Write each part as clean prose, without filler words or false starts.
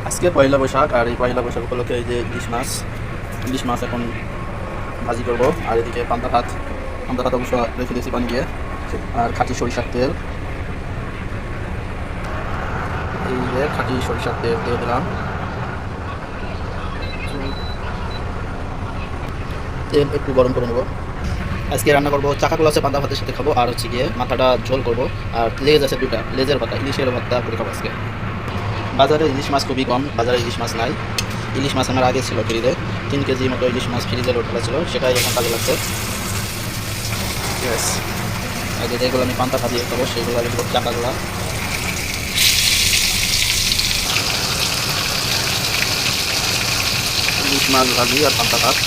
আজকে পয়লা বৈশাখ, আর এই পয়লা বৈশাখ উপলক্ষে এই যে ইলিশ মাছ এখন ভাজি করবো। আর এদিকে পান্তা ভাত অবশ্য রেখে দিয়েছি পানি দিয়ে, আর খাঁটি সরিষার তেল, এই যে খাঁটি সরিষার তেল দিয়ে দিলাম। তেল একটু গরম করে নেবো। আজকে রান্না করবো চাকাগুলো আছে পান্তা ভাতের সাথে খাবো, আর হচ্ছে গিয়ে মাথাটা ঝোল করবো, আর লেজ আছে দুটা, লেজের ভর্তা, ইলিশের ভর্তা করে খাবো আজকে। বাজারে ইলিশ মাছ খুবই কম, বাজারে ইলিশ মাছ নাই। ইলিশ মাছ আমার আগে ছিল ফ্রিজে, 3 কেজি মতো ইলিশ মাছ ফ্রিজে লোড করা ছিল, সেটাই এখন কাজে লাগছে। ইয়েস, আগে যেগুলো আমি পান্তা ভাজিয়ে খাবো সেগুলো আগে দেবো চাকাগুলা। ইলিশ মাছ ভাজি আর পান্তা ভাত।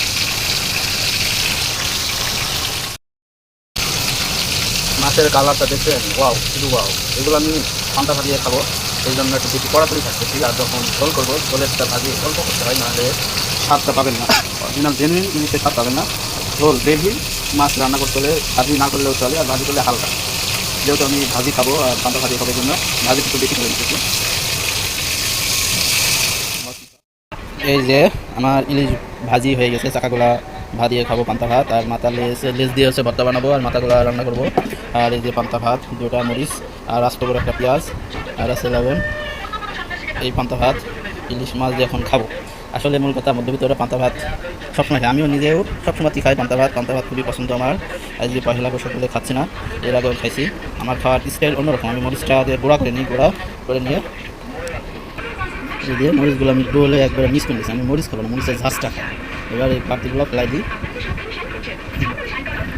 মাছের কালারটা দেখছেন? ওয়াও, শুধু ওয়াও। এগুলো আমি পান্তা ভাজিয়ে খাবো, সেই জন্য একটু বেশি কড়াকড়ি থাকতেছি। আর যখন ঝোল করবো, ঝোলেরটা ভাজি অল্প করতে হয়, নাহলে স্বাদটা পাবেন না, অরিজিনাল জেনুইন জিনিসের স্বাদ পাবেন না। ঝোল গ্রেভি মাছ রান্না করতে হলে ভাজি না করলেও চলে, আর ভাজি করলে হালকা। যেহেতু আমি ভাজি খাবো আর পান্তা ভাজি খাবার জন্য ভাজি একটু বেশি করে নিতেছি। এই যে আমার ইলিশ ভাজি হয়ে গেছে, চাকাগুলা ভাজিয়ে খাবো পান্তা ভাত, আর মাথা লেজ দিয়ে হচ্ছে ভর্তা বানাবো, আর মাথাগুলা রান্না করবো। আর এই যে পান্তা ভাত, 2টা মরিচ, আর আস্ত করে একটা পেঁয়াজ, আর আছে লবণ। এই পান্তা ভাত ইলিশ মাছ দিয়ে এখন খাবো। আসলে মূল কথা, মধ্যবিত্তরা পান্তা ভাত সবসময় খাই, আমিও নিজেও সবসময় খাই পান্তা ভাত খুবই পছন্দ আমার। আজ যে পয়লা বৈশাখ বলে খাচ্ছি না, এর আগেও খাইছি। আমার খাওয়ার স্টাইল অন্যরকম, আমি মরিচটা দিয়ে গুঁড়া করে নিই, গুঁড়া করে নিয়ে এই দিয়ে মরিচগুলো আমি ডোলে একবারে মিক্স করে নিচ্ছি। আমি মরিচ খাবো না, মরিচের ঝাঁসটা খাই। এবার এই পাতিগুলো ফেলাই দিই,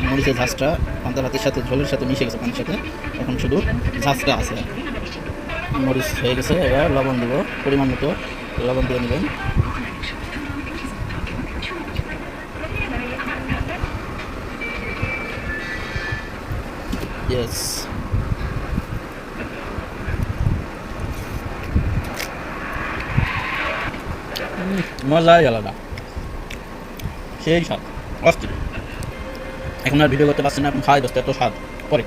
মরিচের ঝাঁসটা পান্তা ভাতের সাথে ঝোলের সাথে মিশে গেছে পানির সাথে, এখন শুধু ঝাঁসটা আছে। মরিচ হয়ে গেছে, এবার লবণ দেবো পরিমাণ মতো, লবণ দিয়ে নেবেন। ইয়েস, মজাই আলাদা, সেই স্বাদ অস্থির। এখন আর ভিডিও করতে পারছি না, এখন খাই দোস্ত, এত স্বাদ। পরে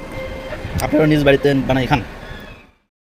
আপনারা নিজ বাড়িতে বানাই খান।